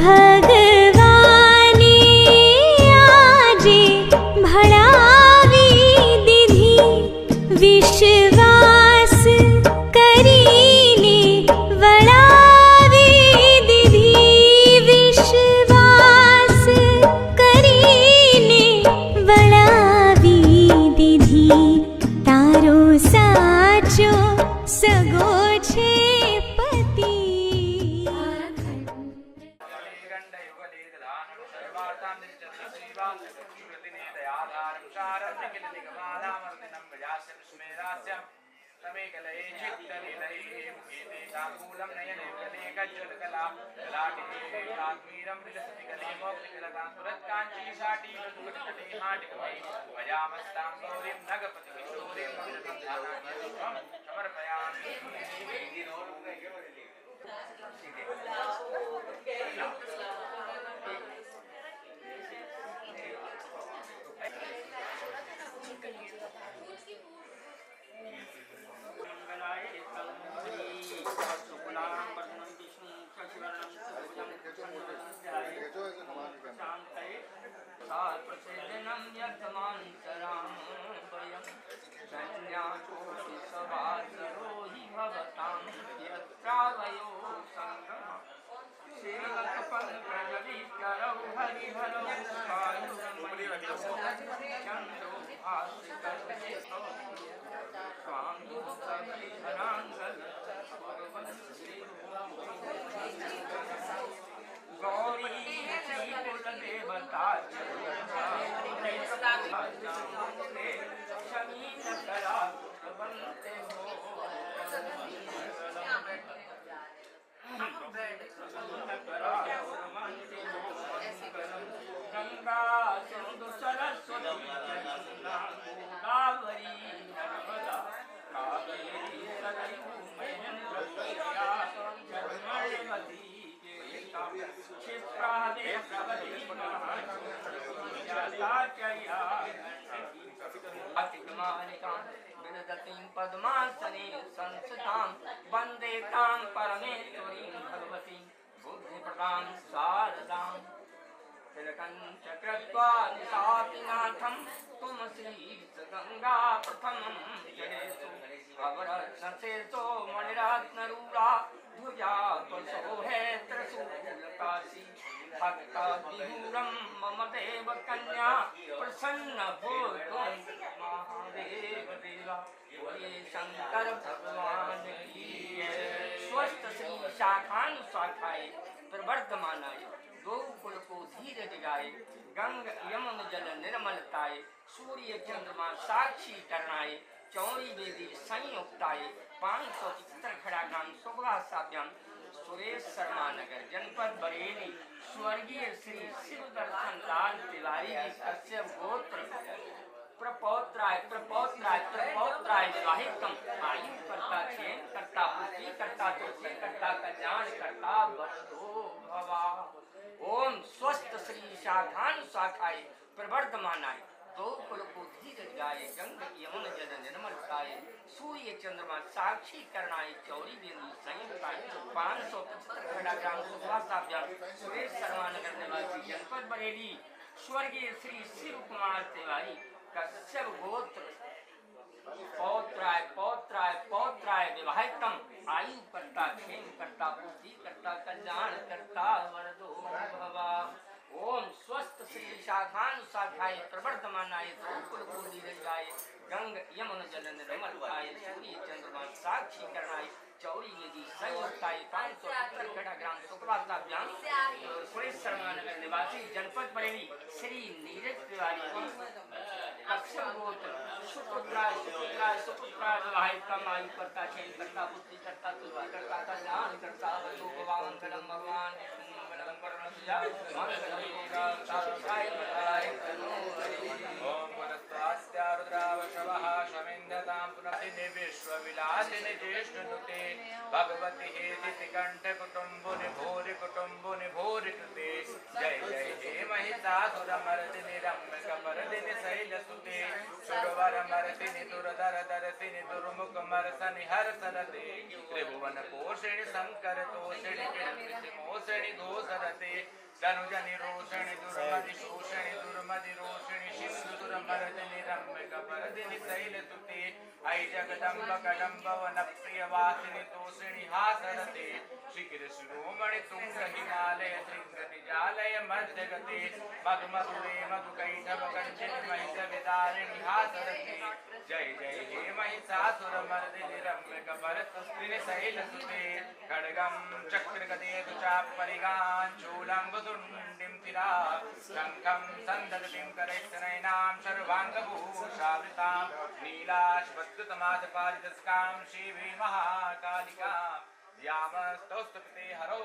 भगवानी आजे भड़ावी दीधी विश्वास करीने वड़ावी दीधी विश्वास करीने वड़ावी दीधी तारो साचो सगो छे पति पद्मासने संस्थितां वन्दे तां परमेश्वरीं भगवतीं बुद्धिप्रदां शारदां तिलकञ्चकृत्वा निशातिनाथं तुमश्रीगङ्गा प्रथमं जडेषु अवरत्नशेषो मणिरत्नरूढा भुजा त्वशोहे त्रिशूलकाशी भक्तादिहूरं मम देव कन्या प्रसन्न भूतो महादेव देवा बोले शंकर भगवान की स्वस्थ श्री शाखानुशाखाय प्रवर्धमानाय गोकुल को धीरे जगाए गंग यमुन जल निर्मलताय सूर्य चंद्रमा साक्षी करनाय चौरी वेदी संयुक्ताय 575 खड़ा ग्राम सुभाषाभ्याम सुरेश शर्मा नगर जनपद बरेली स्वर्गीय श्री शिव दर्शन लाल तिवारी जी कश्यप गोत्र प्रपौत्राय विवाहितम आयु करता चैन करता पुत्री करता तुलसी करता कल्याण करता वरदो भवा। ओम स्वस्थ श्री शाखानुशाखाय प्रवर्धमानाय दो कुल को धीरज गाय गंग यमुन जल निर्मलताय सूर्य चंद्रमा साक्षी करनाय चौरी वेदी संयुक्ताय 575 खड़ा ग्राम सुभाषाभ्याम सुरेश शर्मा नगर निवासी जनपद बरेली स्वर्गीय श्री शिव कुमार तिवारी कश्यप गोत्र पौत्राय विवाहितम आयु करता क्षेम करता बुद्धि करता कल्याण करता वरदो भवा। ओम स्वस्थ श्री शाखानुशाखाय प्रवर्धमानाय गोकुल को धीरजाय गंग यमुन जल निर्मलताय सूर्य चंद्रमा साक्षी करनाय चौरी वेदी संयुक्ताय 575 खड़ा ग्राम सुभाषाभ्याम सुरेश शर्मा नगर निवासी जनपद बरेली श्री नीरज तिवारी जी कश्यप गोत्र सुपुत्राय विवाहितम आयु करता क्षेम करता बुद्धि करता तुलसी करता कल्याण करता वरदो भवा। मंगलम भगवान मंगलम परमशिव मंगलम गोदाय बताय तनो ओम वरस्तास्त्या रुद्रावशवः शमिन्दतां पुनः विश्वविलासिनि ज्येष्ठनुते भगवति हेतिकण्ठ कुटुम्बुनि भूरि कृते जय जय हे महित महिषासुरमर्दिनि रम्यकपर्दिनि शैलसुते सुरवरमर्दिनि दुरधरधरसिनि दुर्मुखमर्सनि हर्षरते त्रिभुवनपोषिणि शङ्करतोषिणि किरतिमोषिणि घोषरते धनुजनि रोषिणि दुर्मदिशोषिणि दुर्मदिरोषिणि सिन्धुदुरमर्दिनि रम्यकपर्दिनि शैलसुते ऐ जगदम्ब कदम्ब वनप्रियवासिनि तोषिणि हासरते श्रीकृष्णोमणि तुंग हिमालय शृंग निजालय मध्यगते मधुमधुरे मधुकैटभ कंचित महिष विदारिणि हासरते जय जय हे महिषासुरमर्दिनि रम्यकपर्दिनि शैलसुते खड्गं चक्रगदेव चापरिगां चूलं वदुण्डिं तिरा शङ्खं सन्ददतिं करैस्तनयनां सर्वाङ्गभूषावृतां नीलाश्वत्थमादपादितस्कां श्रीभीमहाकालिकां यामस्तौस्तुते हरौ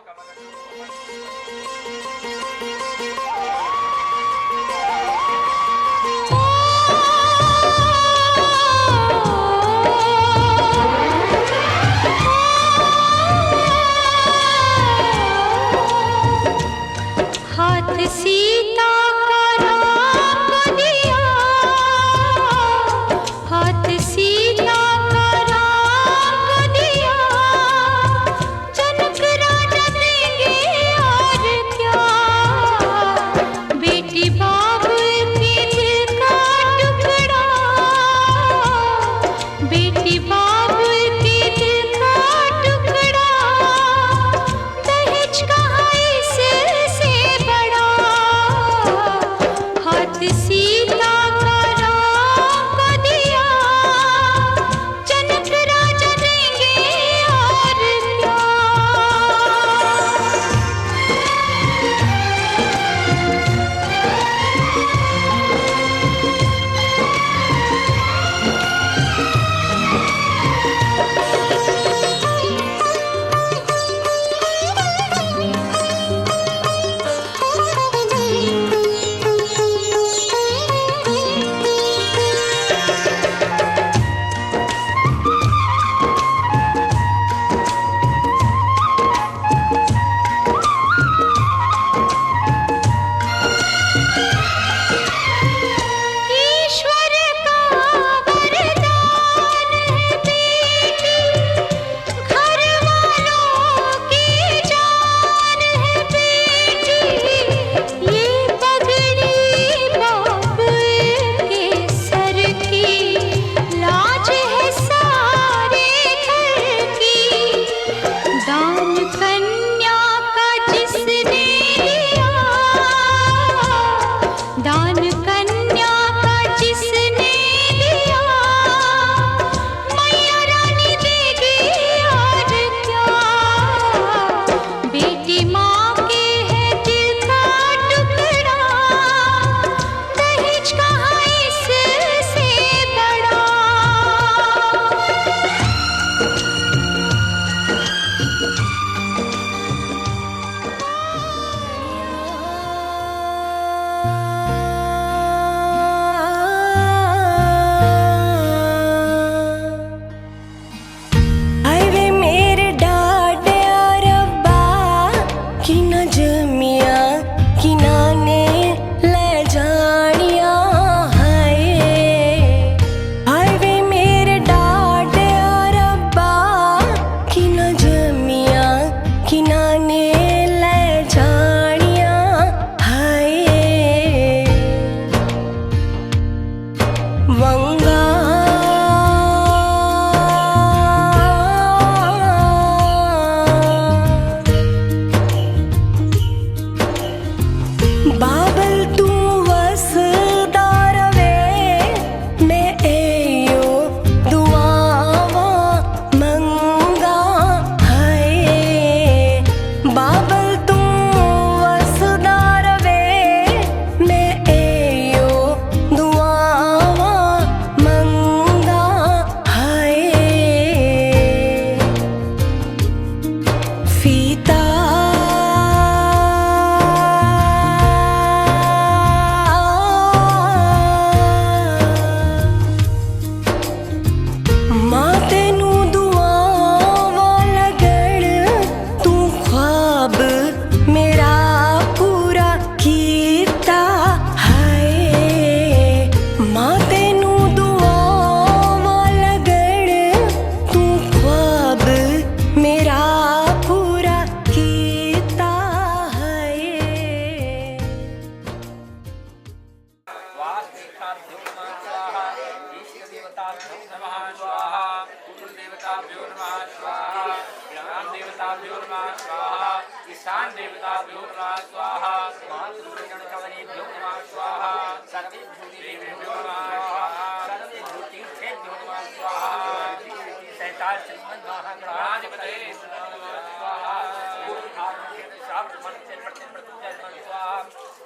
हाथ सीता का राम दिया, हाथ सीता का राम दिया, जनक राजा देंगे और क्या, बेटी बाप के दिल का टुकड़ा, बेटी बाप के दिल का टुकड़ा, दहेज कहाँ इससे बड़ा, सर्वेभ्यो नमः स्वाहा मातृगणकवनेभ्यो नमः स्वाहा सर्वेभ्यो देवेभ्यो नमः स्वाहा सर्वेभ्यो तीर्थेभ्यो नमः स्वाहा सहकार श्रीमन् महागणाधिपतये नमः स्वाहा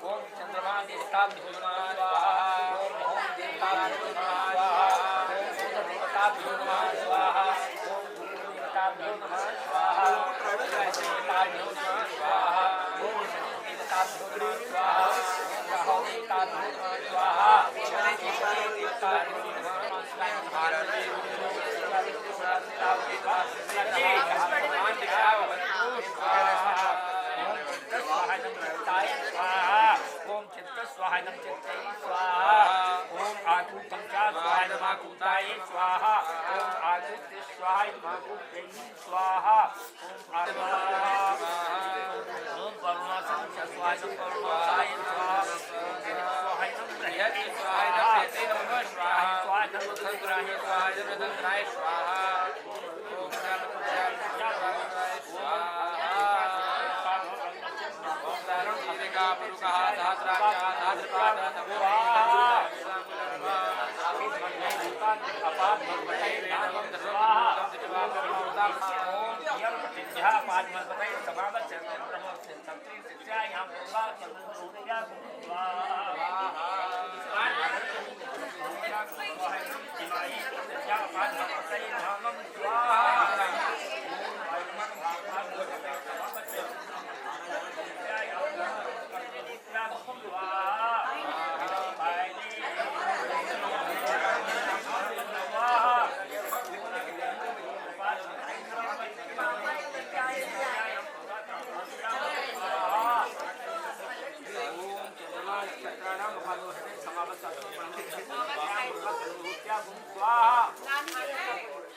ओम चंद्रमा देवताभ्यो नमः स्वाहा ओम देवताभ्यो नमः स्वाहा ओम देवताभ्यो नमः स्वाहा ओम देवताभ्यो नमः स्वाहा ओम देवताभ्यो नमः स्वाहा ओम देवताभ्यो नमः स्वाहा ओम देवताभ्यो नमः स्वाहा ओम चित्त स्वाहायं चित्तै स्वाहा ओम आकुतं च स्वाहायं आकुताय स्वाहा ओम आकुत्य स्वाहायं आकुत्यै स्वाहा ओम ओम परमासं च स्वाहायं परमासाय स्वाहा स्वाहायं प्रयति स्वाहायं प्रयति नमः स्वाहा स्वाहायं रुद्राय स्वाहायं रुद्राय स्वाहा ओम पुरुषः सहस्राक्षः सहस्रपादः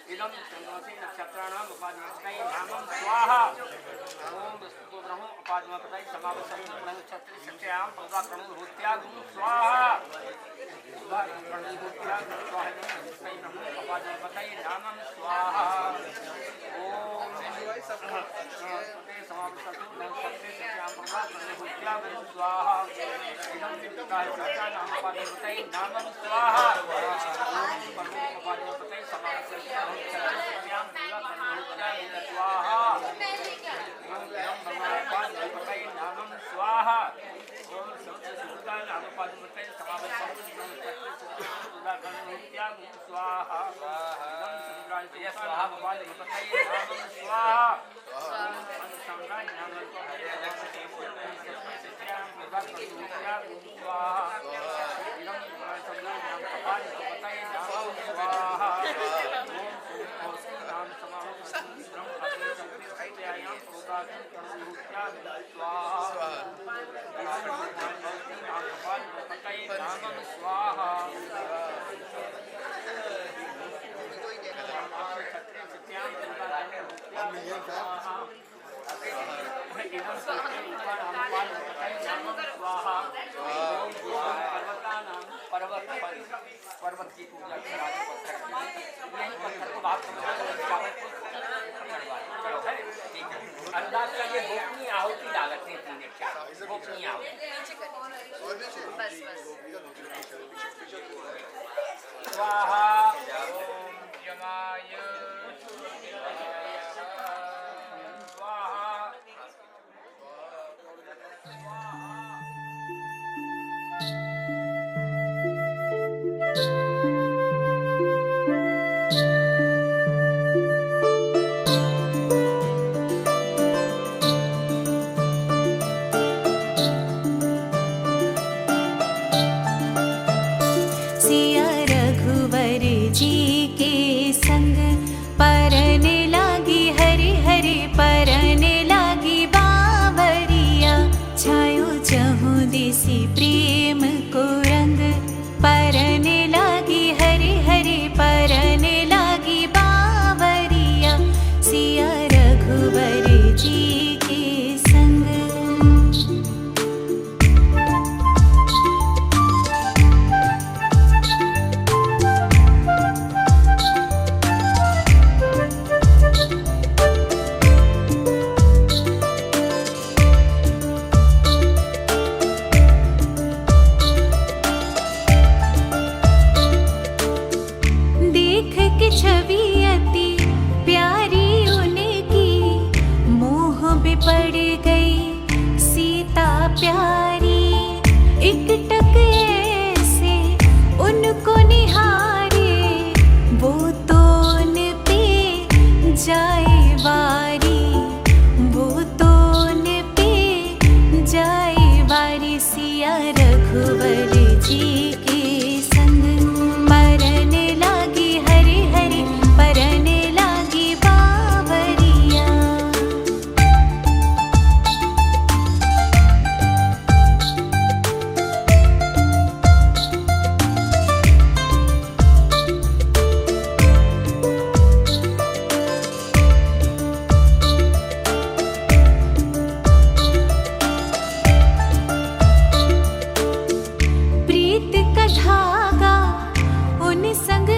इदं चंद्रमसि नक्षत्राणाम् उपाधिपतये नामं स्वाहा ओम विष्णु ब्रह्म उपाधिपतये समावसति नक्षत्र सत्यां प्रदाक्रमो भूत्यागुं स्वाहा प्रणिभूत्यागुं स्वाहा विष्णु ब्रह्म उपाधिपतये नामं स्वाहा ओम समावसति नक्षत्र सत्यां प्रदाक्रमो भूत्यागुं स्वाहा इदं चंद्रमसि उपाधिपतये नामं स्वाहा उपाधिपतये समावसति स्वाहा नामं स्वाहा ओम संस्कृताय नामपादिपतये समावसति स्वाहा संग्राह्य स्वाहा पादिपतये नामं स्वाहा ओम संग्राह्य नामपादिपतये स्वाहा इदं संग्राह्य नामपादिपतये नामं स्वाहा पर्वत की पूजा अंदाज करिए गोपनीय आहुति डालते हैं 3 गोपनीय आहुति स्वाहा ओम यमाय स्वाहा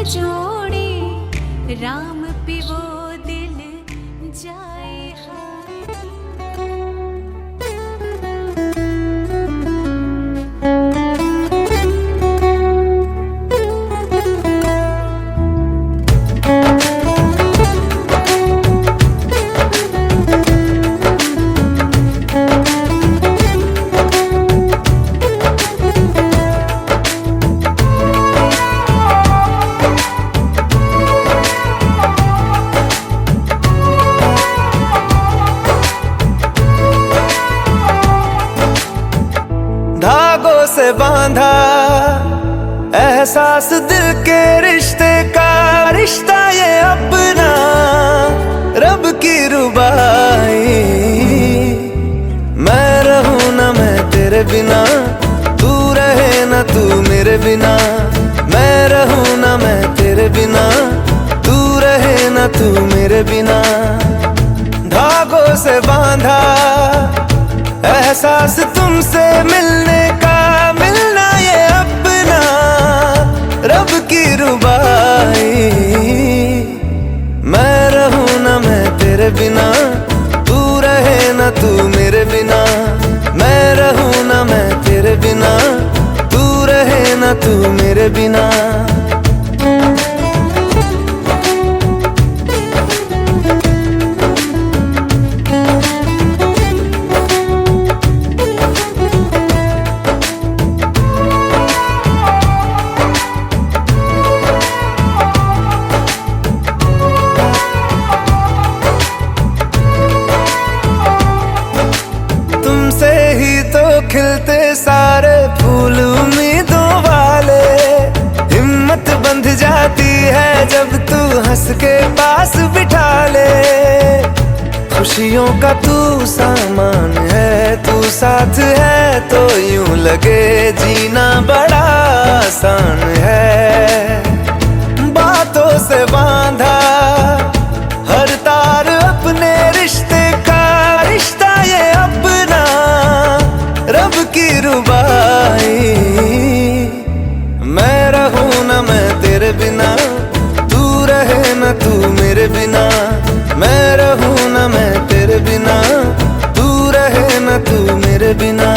जोड़ी राम पिवो दिल जाए धागों से बांधा एहसास दिल के रिश्ते का, रिश्ता ये अपना रब की रुबाई। मैं रहूं ना मैं तेरे बिना, तू रहे ना तू मेरे बिना। मैं रहूं ना मैं तेरे बिना, तू रहे ना तू मेरे बिना। धागों से बांधा एहसास तुमसे मिलने का, मिलना ये अपना रब की रुबाई। मैं रहूं ना मैं तेरे बिना, तू रहे ना तू मेरे बिना। मैं रहूं ना मैं तेरे बिना, तू रहे ना तू मेरे बिना। तुमसे ही तो खिलते सारे फूल उम्मीदों वाले। हिम्मत बंध जाती है जब तू हंस के पास बिठा ले। खुशियों का तू सामान है, तू साथ है तो यूं लगे जीना बड़ा आसान है। बातों से बांधा हर तार अपने रिश्ते का, रिश्ता ये अपना रब की रुबाई। मैं रहूं ना मैं तेरे बिना, तू रहे ना तू मेरे बिना। मैं रहूं ना मैं तेरे बिना, तू रहे ना तू मेरे बिना।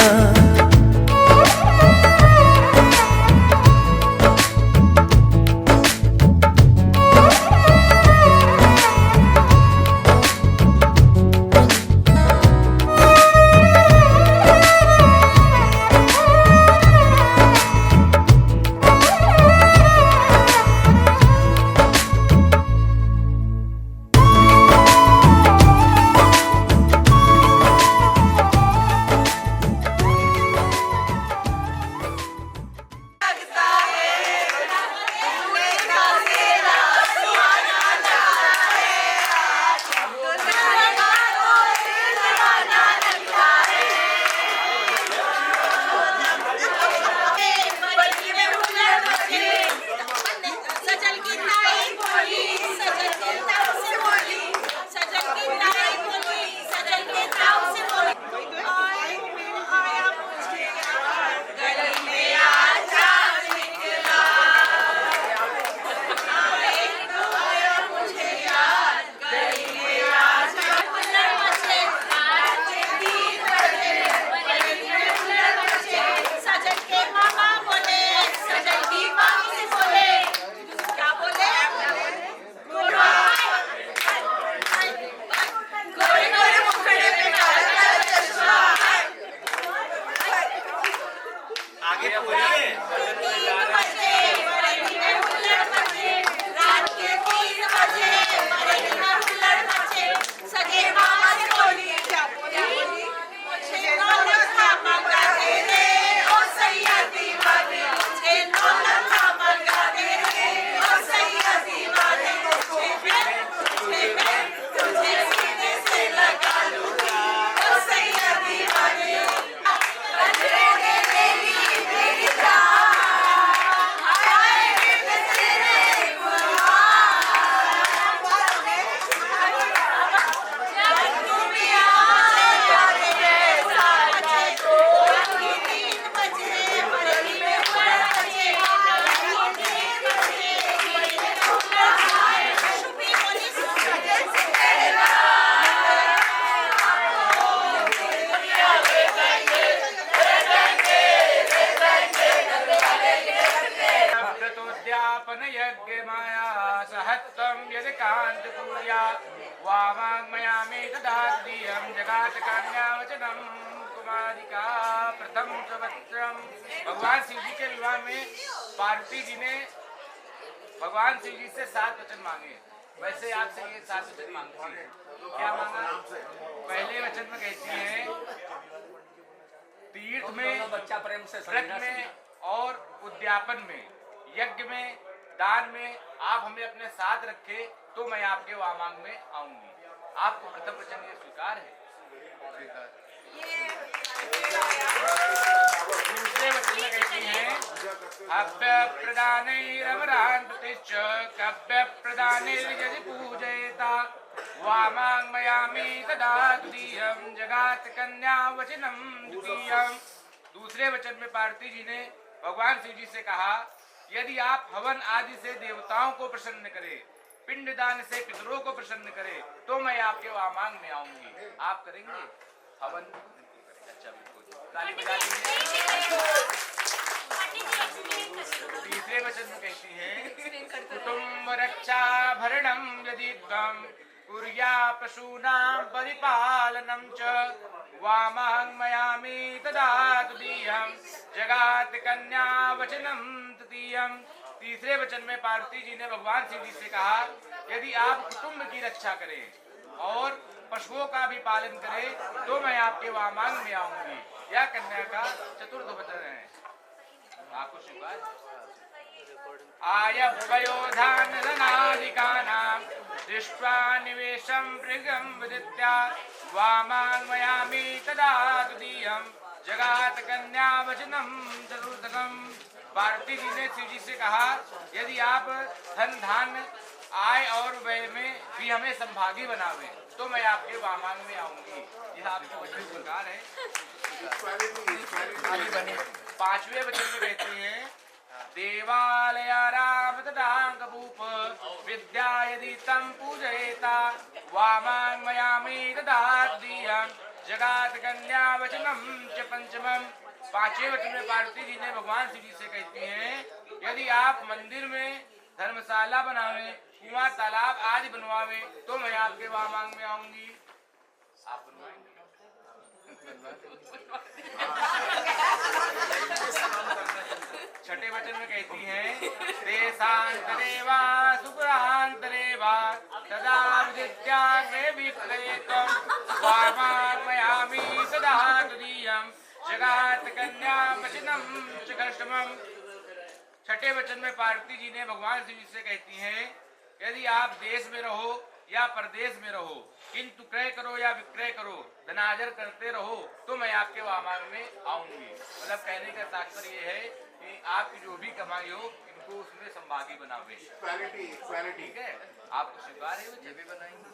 यज्ञ माया सहत्तम यदि कांत पूर्या वामांगमयामि तदाद्रियं जगात कन्यावचनम कुमारिका प्रथम संवत्सरम। भगवान शिव जी के विवाह में पार्वती जी ने भगवान शिव जी से 7 वचन मांगे। वैसे आपसे ये 7 वचन मांगती है। क्या मांगा? पहले वचन में कहती है तीर्थ में, बच्चा प्रेम से व्रत में और उद्यापन में, यज्ञ में, दान में आप हमें अपने साथ रखे तो मैं आपके वामांग में आऊंगी। आपको प्रथम वचन ये स्वीकार है? दूसरे वचन में कहती हैं अभ्य प्रदानैरमरान्तिश्च कव्य प्रदानैर्यदि पूजयेता वामांगमयामि तदा द्वितीयं जगात कन्या वचनम द्वितीयं। दूसरे वचन में पार्वती जी ने भगवान शिव जी से कहा यदि आप हवन आदि से देवताओं को प्रसन्न करें, पिंडदान से पितरों को प्रसन्न करें तो मैं आपके वामांग में आऊंगी। आप करेंगे हवन? अच्छा बिल्कुल, ताली बजा दीजिए। तीसरे वचन में कहती है कुटुंब रक्षा भरणम यदि त्वं कुर्या पशूनां परिपालनं च वामांगमयामि तदा तुदीयं जगात कन्या वचनम तृतीयं। तीसरे वचन में पार्वती जी ने भगवान शिव जी से कहा यदि आप कुटुंब की रक्षा करें और पशुओं का भी पालन करें तो मैं आपके वामांग में आऊंगी। यह कन्या का चतुर्थ वचन है। आपको स्वीकार? आयवयोधाननादिकानां दृष्ट्वा निवेशं मृगं विदित्या वामांगमयामि तदा तुदीयं जगात कन्या वचनम चतुर्थकम्। पार्वती जी ने शिव जी से कहा यदि आप धन धान्य आय और व्यय में भी हमें संभागी बनावे तो मैं आपके वामांग में आऊंगी। यह आपके वचन स्वीकार है? पांचवें वचन में कहते हैं देवालयाराम तदांगभूप विद्या यदि तं पूजयेता वामांगमयामि तदा द्वितीयं जगात कन्या वचनम च पंचमम्। पांचवें वचन में पार्वती जी ने भगवान शिव जी से कहती हैं यदि आप मंदिर में धर्मशाला बनावे, कुआं तालाब आदि बनवावे तो मैं आपके वामांग में आऊंगी। आप बनवाएंगे? छठे वचन में कहती हैं देशांतरे वा सुपुरांतरे वा तदा विद्याग्रे विक्लयेतं वामांगमयामि तदा तुदीयं जगात कन्या वचनम च कष्टमम्। छठे वचन में पार्वती जी ने भगवान शिव जी से कहती हैं यदि आप देश में रहो या परदेश में रहो किंतु क्रय करो या विक्रय करो, धनार्जन करते रहो तो मैं आपके वामांग में आऊंगी। मतलब कहने का तात्पर्य ये है कि आपकी जो भी कमाई हो इनको उसमें संभागी बनावे। ठीक है? आपको स्वीकार है? वो जब भी बनाएंगे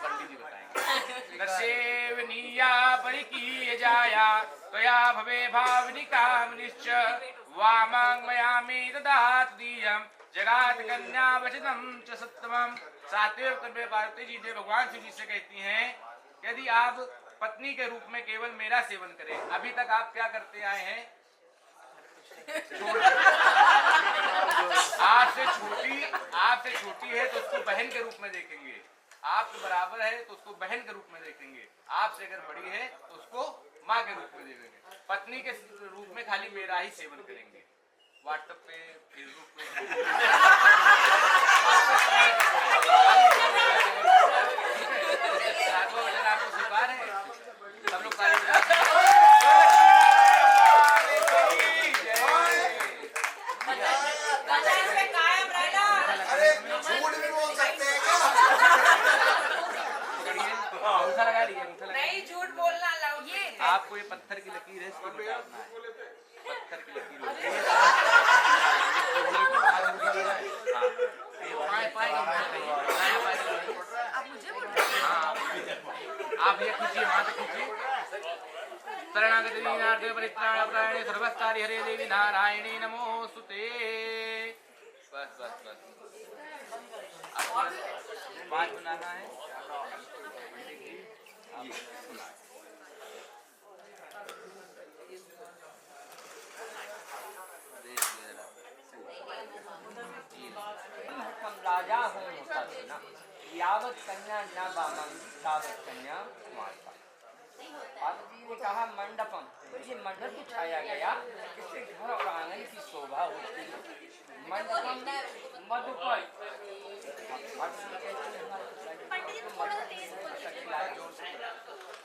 पंडित जी बताएंगे। सेवनीया परिकीय जाया त्वया भवे भावनिकामनिश्च वामांगमयामि तदा तुदीयं जगात कन्या वचनम च सप्तमम्। सातवें वचन में पार्वती जी ने भगवान शिव जी से कहती हैं यदि आप पत्नी के रूप में केवल मेरा सेवन करें, अभी तक आप क्या करते आए हैं? आपसे छोटी है तो उसको बहन के रूप में देखेंगे, आपके बराबर है तो उसको बहन के रूप में देखेंगे, आपसे अगर बड़ी है तो उसको माँ के रूप में देखेंगे। पत्नी के रूप में खाली मेरा ही सेवन करेंगे। व्हाट्सएप पे, फेसबुक पे आपको स्वीकार है? सब लोग ताली बजाते हैं। नहीं, झूठ बोलना अलाउड नहीं। आपको ये पत्थर की लकीर है, इसको मिटाना है। पत्थर की लकीर आप ये खींचिए, वहां तक खींचिए। शरणागति दीनार्थे परित्राणाय सर्वस्तारि हरे देवी नारायणी नमोस्तुते। बस बस बस, आपको 5 बनाना है। कन्या न वामन तावत कन्या कुमारता। पार्वती जी ने कहा मंडपम, ये मंडप उठाया गया, इससे घर और आंगन की शोभा होती है। मंडपम मधुपर,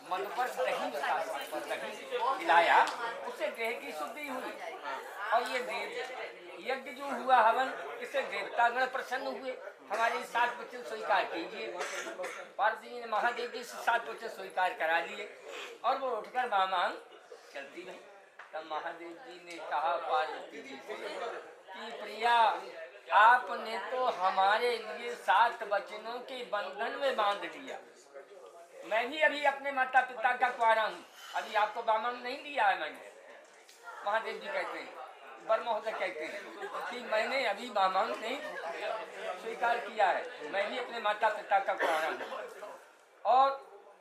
मधुपर दही दही खिलाया, उससे देह की शुद्धि हुई। और ये देव यज्ञ जो हुआ हवन, इससे देवतागण प्रसन्न हुए। हमारे 7 वचन स्वीकार कीजिए। पार्वती जी ने महादेव जी से 7 वचन स्वीकार करा लिए और वो उठकर मामांग चलती रही। तब महादेव जी ने कहा पार्वती जी से कि प्रिया, आपने तो हमारे लिए 7 वचनों के बंधन में बांध दिया। मैं भी अभी अपने माता पिता का कुआरा हूँ, अभी आपको बामंग नहीं दिया है मैंने। महादेव जी कहते हैं, बर महोदय कहते हैं कि मैंने अभी बामंग नहीं स्वीकार किया है, मैं भी अपने माता पिता का कुआरा हूँ और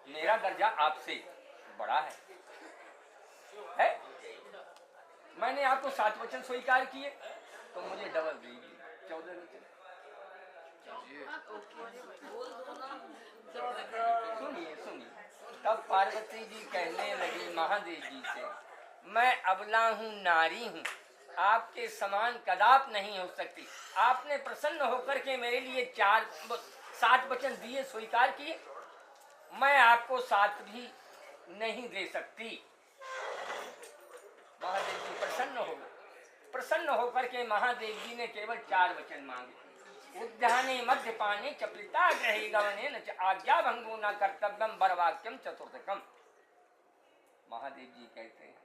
मेरा दर्जा आपसे बड़ा है? मैंने आपको 7 वचन स्वीकार किए तो मुझे डबल दीजिए 14 वचन। सुनिए सुनिए। तब पार्वती जी कहने लगी महादेव जी से, मैं अबला हूँ, नारी हूँ, आपके समान कदाप नहीं हो सकती। आपने प्रसन्न होकर के मेरे लिए 7 वचन दिए, स्वीकार किए, मैं आपको 7 भी नहीं दे सकती। महादेव जी प्रसन्न हो गए। प्रसन्न होकर के महादेव जी ने केवल 4 वचन मांगे। उद्याने मध्यपाने च पिताग्रहे गमने न च आज्ञा भंगो न कर्तव्यम बरवाक्यम चतुर्थकम। महादेव जी कहते हैं,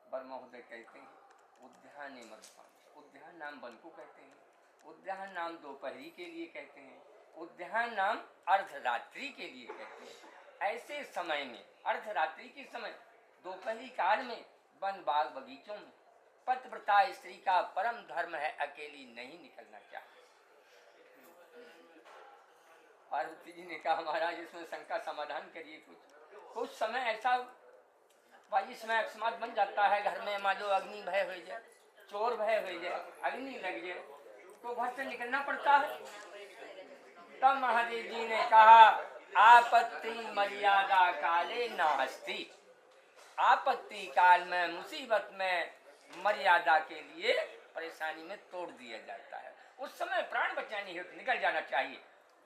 बर महोदय कहते हैं, उद्याने मध्यपाने, उद्यान नाम वन को कहते हैं, उद्यान नाम दोपहरी के लिए कहते हैं, उद्यान नाम अर्धरात्रि के लिए कहते हैं। ऐसे समय में, अर्धरात्रि के समय, दोपहरी काल में वन बाग बगीचों में पतिव्रता स्त्री का परम धर्म है अकेली नहीं निकलना चाहिए। पार्वती जी ने कहा महाराज इसमें शंका समाधान करिए। कुछ समय ऐसा समय अकस्मात बन जाता है घर में, मान लो अग्नि भय हो जाए, चोर भय हो जाए, अग्नि लग जाए तो घर से निकलना पड़ता है। तब महादेव जी ने कहा आपत्ति मर्यादा काले नास्ति। आपत्ति काल में, मुसीबत में मर्यादा के लिए परेशानी में तोड़ दिया जाता है। उस समय प्राण बचानी हो तो निकल जाना चाहिए,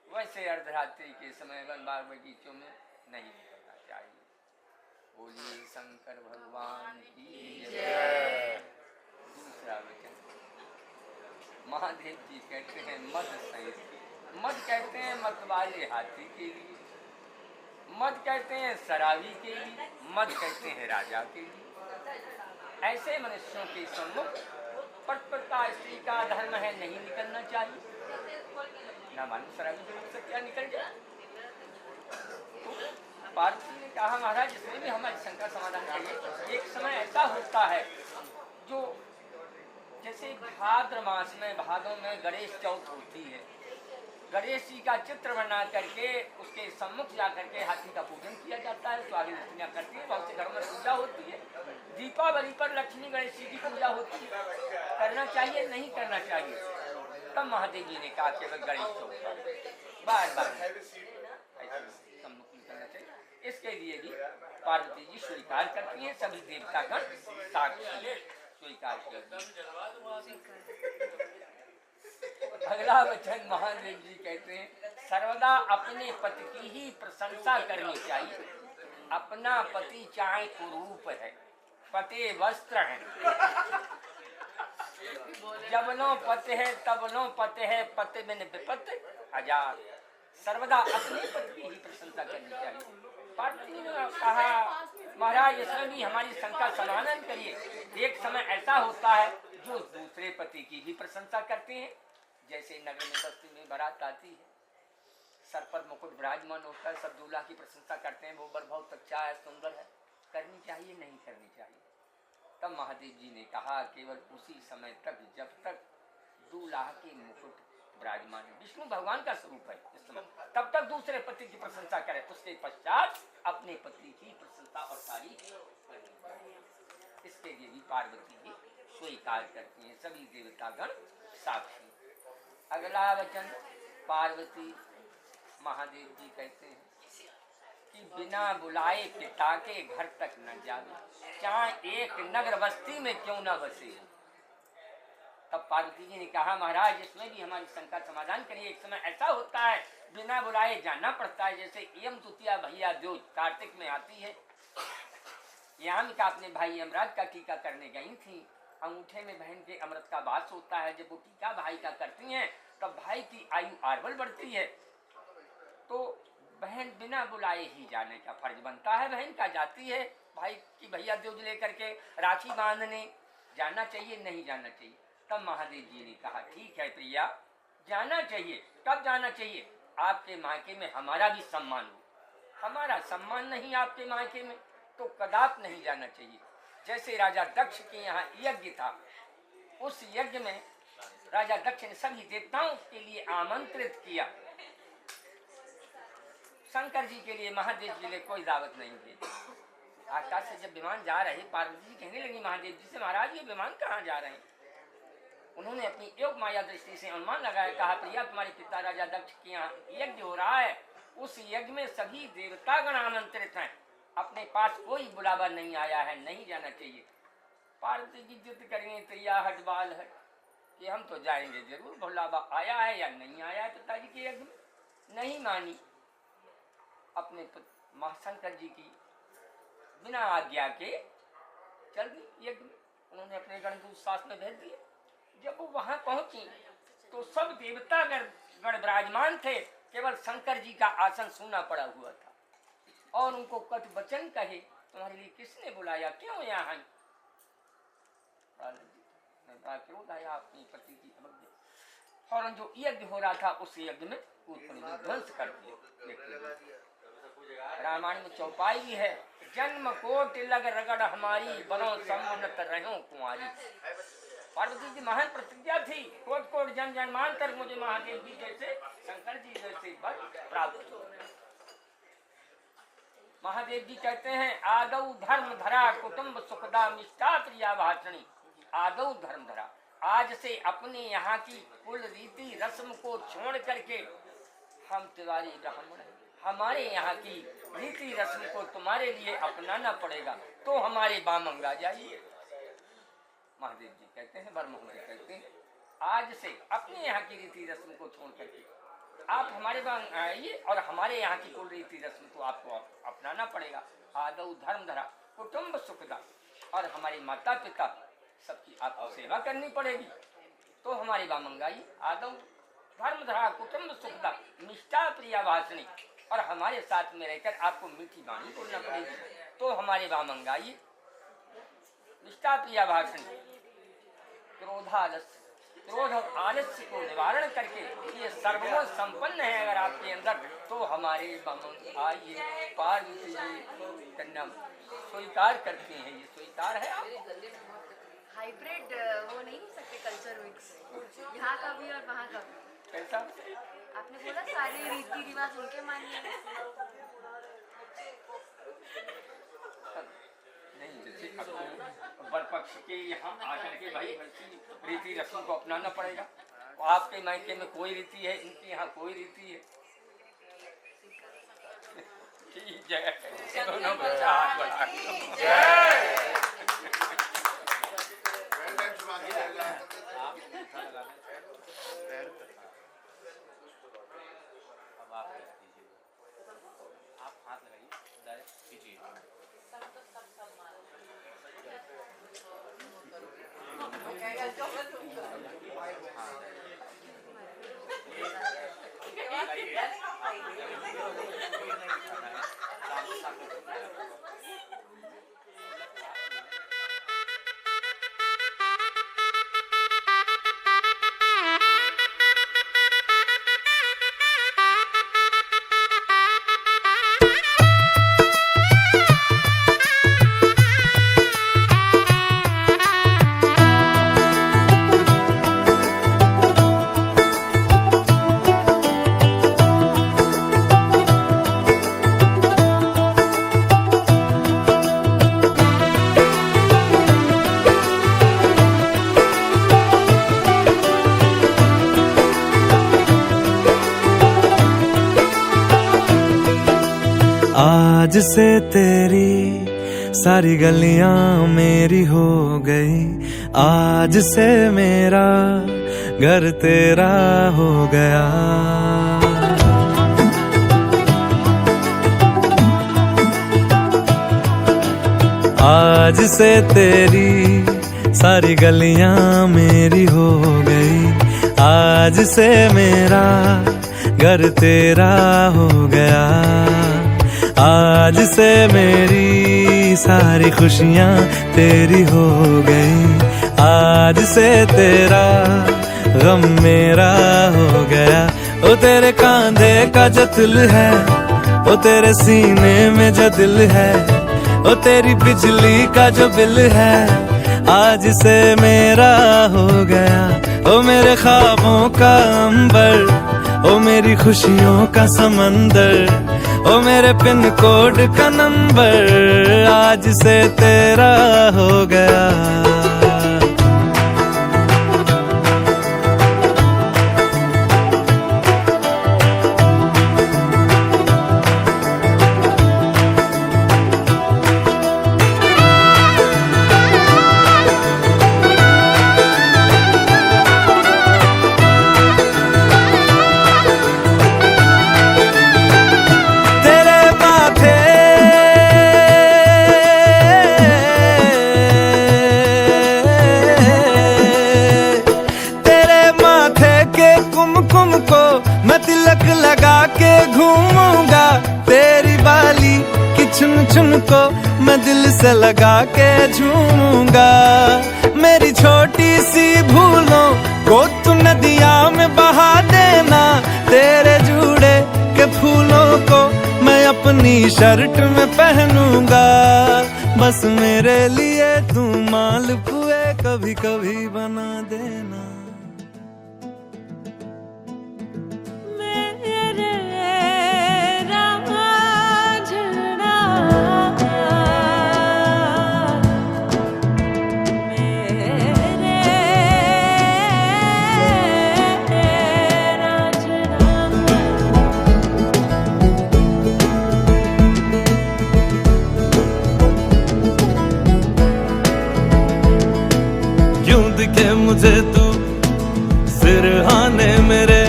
वैसे अर्धरात्रि के समय वन बाग बगीचों में नहीं निकलना चाहिए। बोलिए शंकर भगवान की जय। दूसरा वचन महादेव जी कहते हैं मद सहित। मद कहते हैं मतवाले हाथी के लिए, मद कहते हैं शराबी के लिए, मद कहते हैं राजा के लिए। ऐसे मनुष्यों के सम्मुख पतिव्रता स्त्री का धर्म है नहीं निकलना चाहिए। ना मालूम शराबी से क्या निकल जाए। पार्वती ने कहा महाराज इसमें भी हमारी शंका समाधान करिए। एक समय ऐसा होता है जो जैसे भाद्र मास में, भादों में गणेश चौथ होती है, गणेश जी का चित्र बना करके उसके सम्मुख जा करके हाथी का पूजन किया जाता है, स्वागत लक्ष्मियाँ करती है, बहुत से घरों में पूजा होती है। दीपावली पर लक्ष्मी गणेश जी की पूजा होती है, करना चाहिए नहीं करना चाहिए। तब महादेव जी ने कहा केवल गणेश चौथ बार बार सम्मुख नहीं करना चाहिए। इसके लिए भी पार्वती जी स्वीकार करती हैं, सभी देवतागण साक्षी स्वीकार करते। अगला वचन महादेव जी कहते हैं सर्वदा अपने पति की ही प्रशंसा करनी चाहिए। अपना पति चाहे कुरूप है, पते वस्त्र है, जब नो पति है तब नो पति है, पति बिन विपत्ति हजार। सर्वदा अपने पति की ही प्रशंसा करनी चाहिए। पार्वती ने कहा महाराज इसमें भी हमारी शंका समाधान करिए। एक समय ऐसा होता है जो दूसरे पति की भी प्रशंसा करते हैं, जैसे नगर में बस्ती में बारात आती है, सर पर मुकुट विराजमान होता है, सब दूल्हा की प्रशंसा करते हैं, वो बर बहुत अच्छा है, सुंदर है, करनी चाहिए नहीं करनी चाहिए। तब महादेव जी ने कहा केवल उसी समय तक जब तक दूल्हा के मुकुट विराजमान है, विष्णु भगवान का स्वरूप है इस समय, तब तक दूसरे पति की प्रशंसा करे, उसके पश्चात अपने पति की प्रशंसा और तारीफ करनी। इसके लिए भी पार्वती जी स्वीकार करती हैं, सभी देवतागण साक्षी। अगला वचन पार्वती महादेव जी कहते हैं कि बिना बुलाए पिता के घर तक न जावे, चाहे एक नगर बस्ती में क्यों न बसे हो। तब पार्वती जी ने कहा महाराज इसमें भी हमारी शंका समाधान करिए। एक समय ऐसा होता है बिना बुलाए जाना पड़ता है, जैसे यम तुतिया भैया जो कार्तिक में आती है। याम का अपने भाई यमराज का टीका करने गई थी। अंगूठे में बहन के अमृत का वास होता है। जब वो टीका भाई का करती हैं तब भाई की आयु आर्बल बढ़ती है। तो बहन बिना बुलाए ही जाने का फर्ज बनता है बहन का, जाती है भाई की भैया दूज लेकर के राखी बांधने। जाना चाहिए नहीं जाना चाहिए। तब महादेव जी ने कहा ठीक है प्रिया, जाना चाहिए। कब जाना चाहिए? आपके मायके में हमारा भी सम्मान हो। हमारा सम्मान नहीं आपके मायके में तो कदाप नहीं जाना चाहिए। जैसे राजा दक्ष के यहाँ यज्ञ था, उस यज्ञ में राजा दक्ष ने सभी देवताओं के लिए आमंत्रित किया, शंकर जी के लिए महादेव जी के लिए कोई दावत नहीं दी। आकाश से जब विमान जा रहे, पार्वती जी कहने लगी महादेव जी से महाराज ये विमान कहाँ जा रहे हैं? उन्होंने अपनी योग माया दृष्टि से अनुमान लगाया, कहा प्रिया तुम्हारे पिता राजा दक्ष के यहाँ यज्ञ हो रहा है, उस यज्ञ में सभी देवतागण आमंत्रित हैं, अपने पास कोई बुलावा नहीं आया है, नहीं जाना चाहिए। पार्वती जी जिद करेंगे प्रिया हट बाल हट कि हम तो जाएंगे जरूर, बुलावा आया है या नहीं आया है पिताजी के यज्ञ में। नहीं मानी, अपने महाशंकर जी की बिना आज्ञा के चल दी यज्ञ में। उन्होंने अपने गणदूत साथ में भेज दिए। जब वो वहां पहुंची तो सब देवता गण विराजमान थे, केवल शंकर जी का आसन सूना पड़ा हुआ था। और उनको कथ वचन कहे तुम्हारे लिए किसने बुलाया, क्यों यहाँ? क्यों लाया अपनी पति की अवज्ञा। और जो यज्ञ हो रहा था उस यज्ञ में ध्वंस कर दिया। रामायण में चौपाई भी है, जन्म कोट लग रगड़ हमारी, बनो समुन्नत रहो कुंवारी। पार्वती जी महान प्रतिज्ञा थी, कोट कोट जन जन मान कर मुझे महादेव जी जैसे शंकर जी जैसे वर प्राप्त हो। महादेव जी कहते हैं आदौ धर्म धरा कुटुंब सुखदा मिष्टा प्रिया भाषणी। आदौ धर्म धरा, आज से अपने यहाँ की कुल रीति रस्म को छोड़ करके हम तिवारी ब्राह्मण हैं, हमारे यहाँ की रीति रस्म को तुम्हारे लिए अपनाना पड़ेगा, तो हमारे बामंग आ जाइए। महादेव जी कहते हैं, बरमोहन जी कहते हैं आज से अपने यहाँ की रीति रस्म को छोड़ करके आप हमारे बामंग आइए और हमारे यहाँ की कुल रीति रस्म को आपको अपनाना पड़ेगा। आदौ धर्म धरा कुटुंब सुखदा, और हमारे माता पिता सबकी आपको सेवा करनी पड़ेगी, तो हमारे बामंग आइए। आदौ धर्म धरा कुटुंब सुखदा मिष्टा प्रिया भाषणी, और हमारे साथ में रहकर आपको मीठी वाणी बोलना पड़ेगी, तो हमारे बामंग आइए। निष्ठा प्रिया भाषण, क्रोधालस्य, क्रोध और आलस्य को निवारण करके ये सर्वगुण संपन्न है अगर आपके अंदर, तो हमारे बामंग आइए। पार्वती जी कन्या स्वीकार करते हैं, ये स्वीकार है आप हाइब्रिड वो नहीं हो सकते कल्चर मिक्स, यहाँ का भी और वहाँ का भी। कैसा? आपने बोला सारे रीति रिवाज उनके मानिए नहीं, जैसे वर पक्ष के यहाँ आकर के भाई रीति रस्म को अपनाना पड़ेगा। आपके मायके में कोई रीति है, इनके यहाँ कोई रीति है। ठीक है, दोनों बच्चा हाथ बढ़ा आज से तेरी सारी गलियां मेरी हो गई, आज से मेरा घर तेरा हो गया। आज से तेरी सारी गलियां मेरी हो गई, आज से मेरा घर तेरा हो गया। आज से मेरी सारी खुशियां तेरी हो गई, आज से तेरा गम मेरा हो गया। ओ तेरे कांधे का जो दिल है, ओ तेरे सीने में जो दिल है, ओ तेरी बिजली का जो बिल है, आज से मेरा हो गया। ओ मेरे ख्वाबों का अंबर, ओ मेरी खुशियों का समंदर, ओ मेरे पिन कोड का नंबर, आज से तेरा हो गया। तिलक लगा के घूमूंगा, तेरी बाली की चुन चुन को मैं दिल से लगा के झूमूंगा। मेरी छोटी सी भूलों को तू नदिया में बहा देना, तेरे जूड़े के फूलों को मैं अपनी शर्ट में पहनूंगा। बस मेरे लिए तू मालपुए कभी कभी बना देना। दिखे मुझे तू सिरहाने मेरे,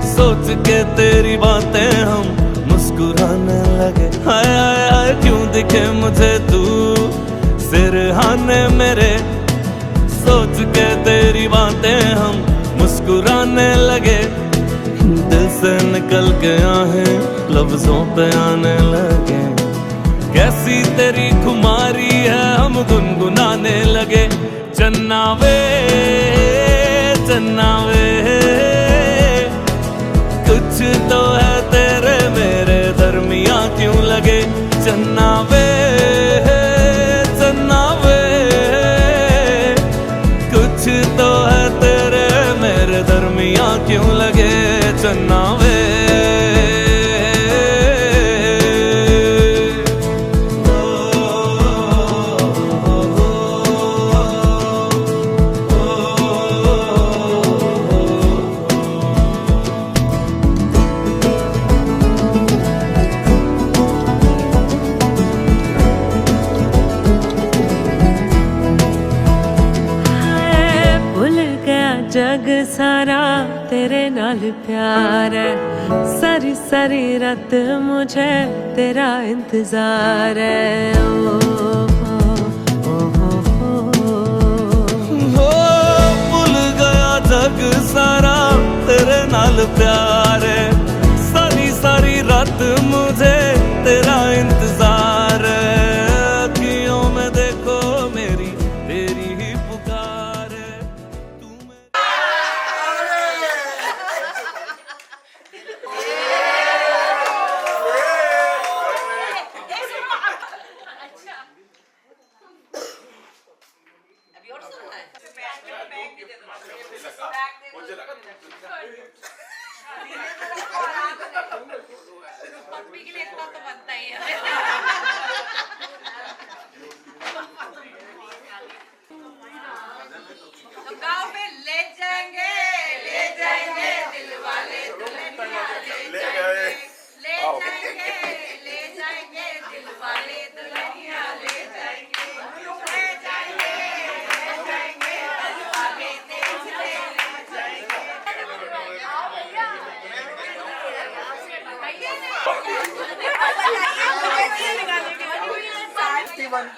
सोच के तेरी बातें हम मुस्कुराने लगे। हाय हाय हाय क्यों दिखे मुझे तू सिरहाने मेरे, सोच के तेरी बातें हम मुस्कुराने लगे। दिल से निकल के आहें लफ्जों पे आने लगे, कैसी तेरी खुमारी है हम गुनगुनाने लगे। चन्ना वे कुछ तो है तेरे मेरे दरमियां क्यों लगे। चन्ना वे कुछ तो है तेरे मेरे दरमियां क्यों लगे। चन्ना वे जग सारा तेरे नाल प्यार है, सारी सारी रात मुझे तेरा इंतजार है। भूल गया जग सारा तेरे नाल प्यार है, सारी सारी रात मुझे तेरा इंतजार है। अखियों में देखो मेरी तेरी ही पुकार है। पप्पी के लिए इतना तो बनता ही है। तो गाँव में ले जाएंगे दिल वाले दुल्हनिया ले जाएंगे 51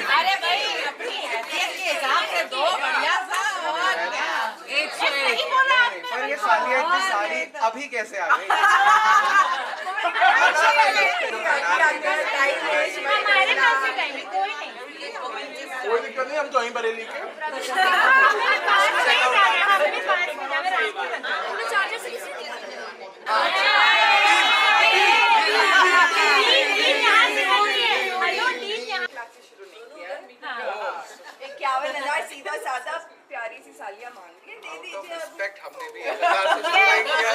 अरे भाई अपनी हैसियत के हिसाब से दो बढ़िया सा और क्या 101 बोला आपने पर ये सालिया इतनी साली अभी कैसे आ गई? हमारे पास भी टाइम है, कोई नहीं। कोई दिक्कत नहीं, हम तो वहीं बरेली के। हमें पास में जावे रास्ते बना। हमें चार्जर से किसी नहीं इक्यावन हजार सीधा साधा प्यारी सी सालियां मांग के दे दीजिए अब। रिस्पेक्ट हमने भी 1000 से शुरुआत किया।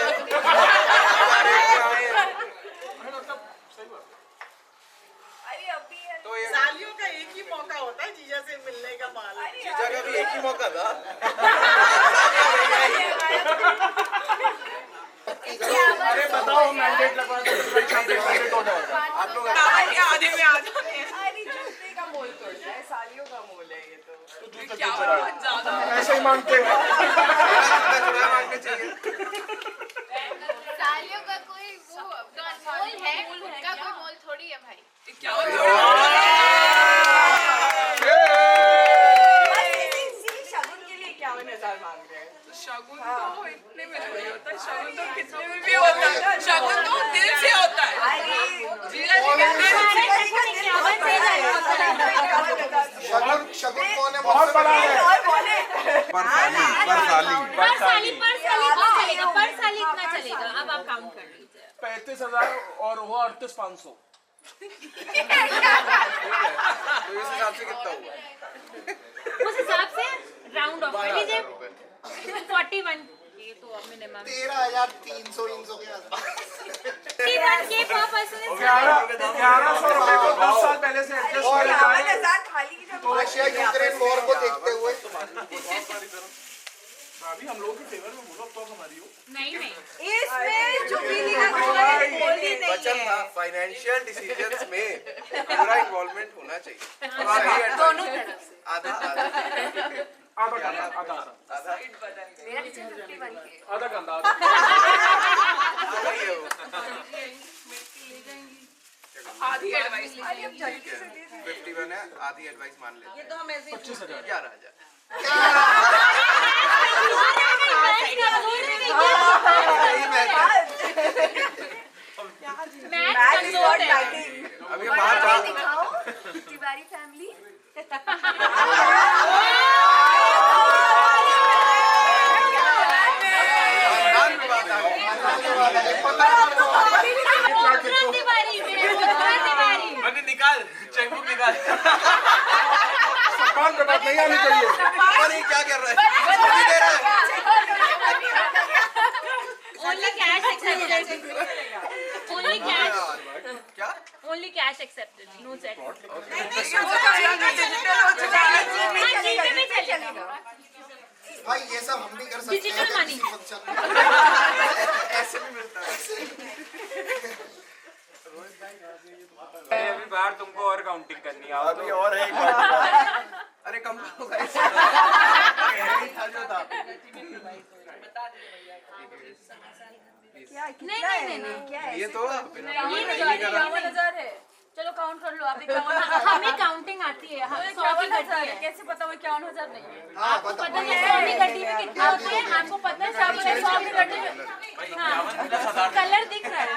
अरे अभी है तो ये सालियों का एक ही मौका होता है जीजा से मिलने का माल। जीजा का भी एक ही मौका था। अरे बताओ, मैंडेट लगवा दो, मैंडेट हो जाएगा। आप लोग आधे में आ जाते हैं। अरे जूते का मोल तोड़ना है, सालियों का मोल है ये तो। क्या बहुत ज्यादा ऐसे ही मांगते हैं। मांगने चाहिए। सालियों का कोई वो मोल है, उनका कोई मोल थोड़ी है भाई। शगुन के लिए 51,000 मांग रहे हैं। शगुन तो इतने में थोड़ी होता है, शगुन तो कितने में भी होता है, शगुन तो दिल से होता है। जीजा जी कहते हैं शगुन कौन है? बहुत बड़ा है। पर साली पर साली इतना चलेगा। अब आप काउंट कर लीजिए। 35,000 और वो 38,500। तो इस हिसाब से कितना हुआ? उस हिसाब से राउंड ऑफ कर लीजिए। 41 ये तो अब मिनिमम 13,300 के आसपास। 41 के पर पर्सन इज 1100 रुपए को 10 साल पहले से एडजस्ट किया जाए। 51,000 थाली की जब रशिया यूक्रेन वॉर को देखते हुए भाभी हम लोगों के फेवर में बोलो, तो हमारी हो। नहीं इसमें जो भी लिखा हुआ है बोल ही नहीं वचन है। था फाइनेंशियल डिसीजंस में पूरा इन्वॉल्वमेंट होना चाहिए। दोनों तरफ से। आधा आधा आधा कंधा, आधा आधा मेरा नीचे 51 के। आधा कंधा, आधा ही है वो। आधी एडवाइस। अरे अब जल्दी से दे दीजिए। 51 है, आधी एडवाइस मान लेते ये तो हम ऐसे ही 25,000। 11,000। Math is not writing. अभी हम बाहर जा दिखाओ तिवारी फैमिली। मैंने निकाल, चेकबुक निकाल। कौन पे बात नहीं आनी चाहिए। पता नहीं क्या कर रहा है। अभी दे रहा है। Only cash accepted. Only cash. क्या? Only cash accepted. No check. Digital में चलेगा। भाई ये सब हम भी कर सकते हैं। Digital money. ऐसे भी मिलता है। अभी बाहर तुमको और काउंटिंग करनी है। अभी और है एक बार। अरे कम हो गया। जो था। क्या नहीं, क्या है? ये तो ये 51,000 है। चलो काउंट कर लो आप। 51,000 हमें काउंटिंग आती है। हम 100 की गड्डी है। कैसे पता वो 51,000 नहीं है? आपको पता है 100 की गड्डी में कितना होता है? आपको पता है 100 की गड्डी में कलर दिख रहा है।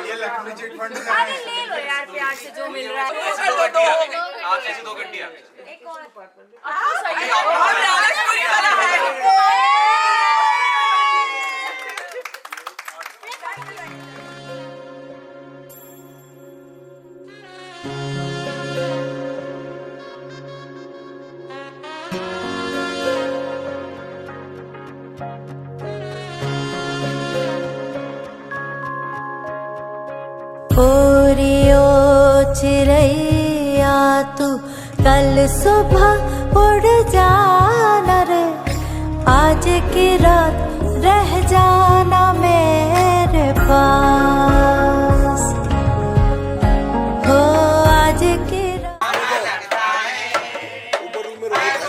ये लक्ष्मी चिट फंड अरे ले लो यार प्यार से जो मिल रहा है। आप ऐसी 2 गड्डियाँ। एक और आपको सही है। ओरियो चिड़ैया तू कल सुबह उड़ जाना रे, आज की रात रह जाना मेरे पास, हो आज की रात। ऊपर रूम में रोहित है।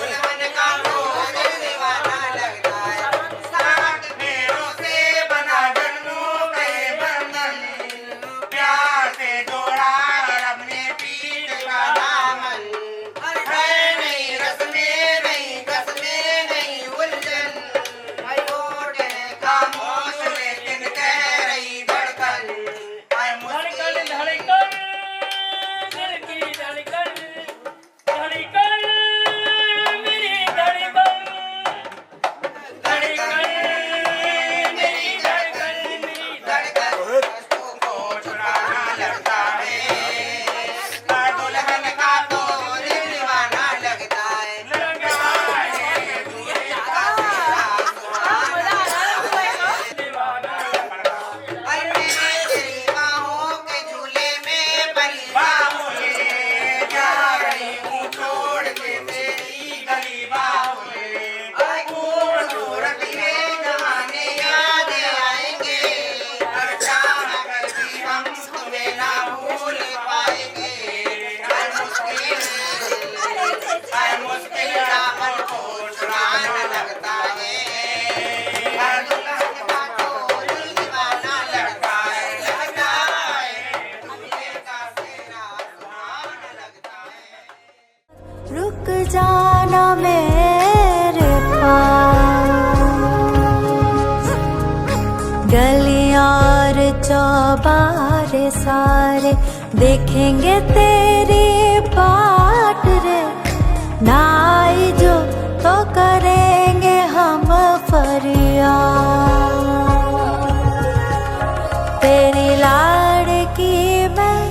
सारे देखेंगे तेरी बाट रे, ना आई जो तो करेंगे हम फरियाद। तेरी लाड़की मैं,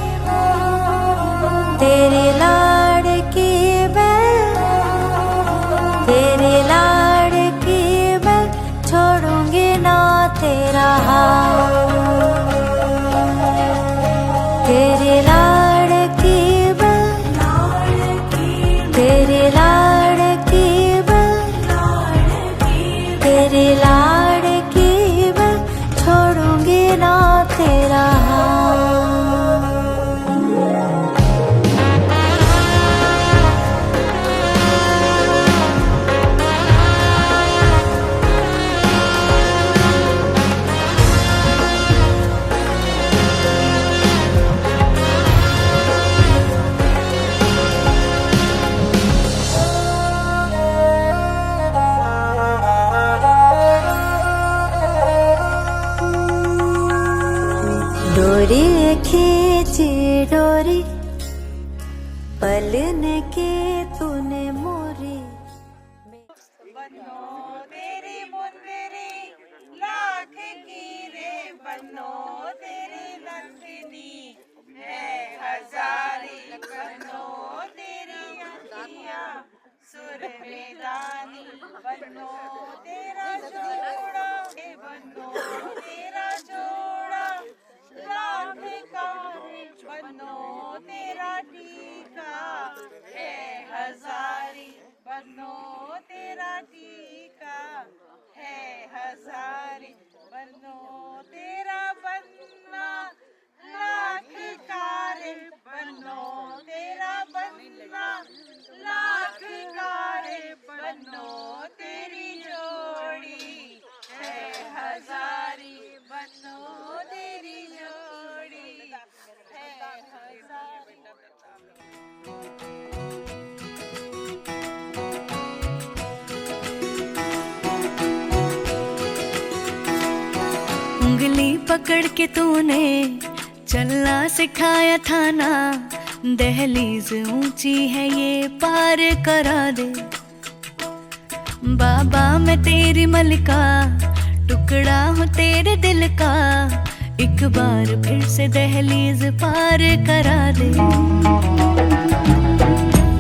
तेरी लाड़की मैं, तेरी लाड़की मैं, छोड़ूंगी ना तेरा हाथ। तेरी लाड़की मैं, तेरी लाड़की मैं, तेरी लाड़की मैं, छोड़ूंगी ना तेरा हाथ। डोरी खींची डोरी, पलने की तूने मोरी। बनो तेरी मुंदरी लाख की रे, बनो तेरी नंदिनी है हजारी, बनो तेरी अखियाँ सुर में दानी, बनो तेरा जोड़ा, बनो तेरा जोड़ा लाख का रे, बनो तेरा टीका है हजारी, बनो तेरा टीका है हजारी, बनो तेरा बनना लाख का रे, बनो तेरा बनना लाख का रे, बनो तेरी जोड़ी है हजारी, बनो तेरी जोड़ी है हजारी। उंगली पकड़ के तूने चलना सिखाया था ना, दहलीज ऊंची है ये पार करा दे। बाबा मैं तेरी मलिका, टुकड़ा हूँ तेरे दिल का, एक बार फिर से दहलीज पार करा दे।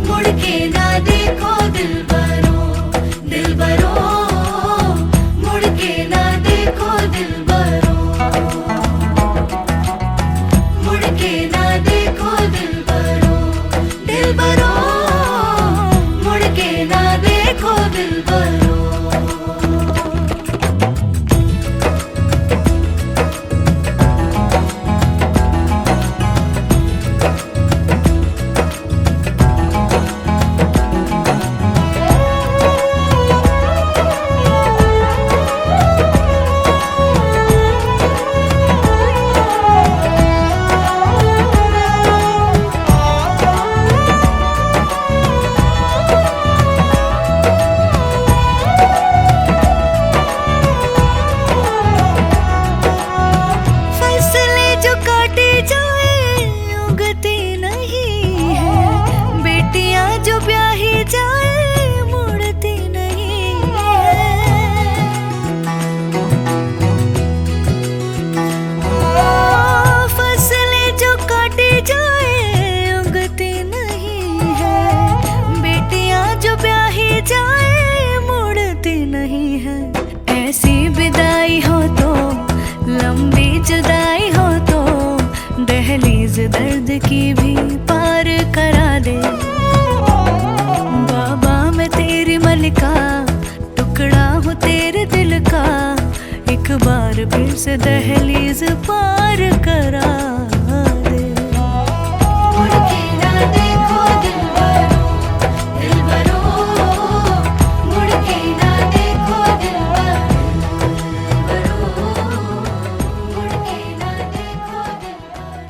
मुड़ के ना देखो दिलबरो, दिलबरो, मुड़ के ना देखो दिलबरो, मुड़ के ना देखो दिलबरो, दिलबरो, मुड़ के ना देखो दिलबरो। दर्द की भी पार करा दे। बाबा मैं तेरी मलिका, टुकड़ा हूँ तेरे दिल का, एक बार फिर से दहलीज पार करा दे। मुड़ के ना देखो दिलबरो, दिलबरो, मुड़ के ना देखो दिलबरो, मुड़ के ना देखो दिलबरो।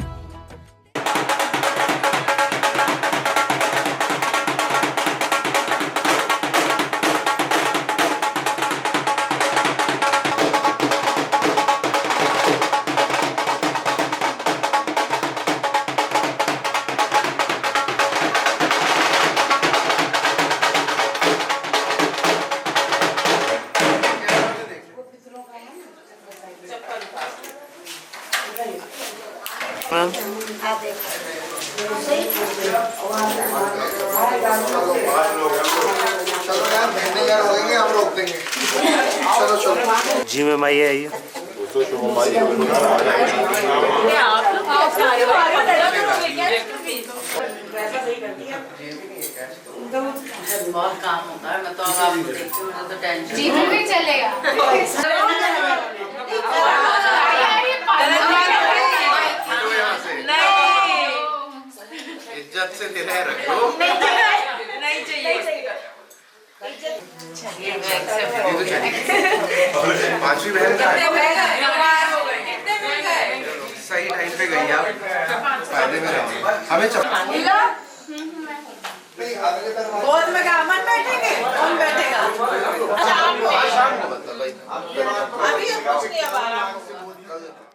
चलो यार महीने यार होएंगे हम रोक देंगे चलो चलो जी मैम आइए आइए। बहुत काम होता है मैं तो अब आपको देखती हूँ मुझे तो टेंशन जी भी चलेगा इज्जत से ले रहे रख लो नहीं चाहिए चलिए मैं accept ये तो चाहिए पांचवी बहन का है। सही टाइम पे गई आप फायदे में रहोगे हमें गोद में क्या अमन बैठेंगे कौन बैठेगा शाम को मतलब भाई अभी हम कुछ नहीं अब आराम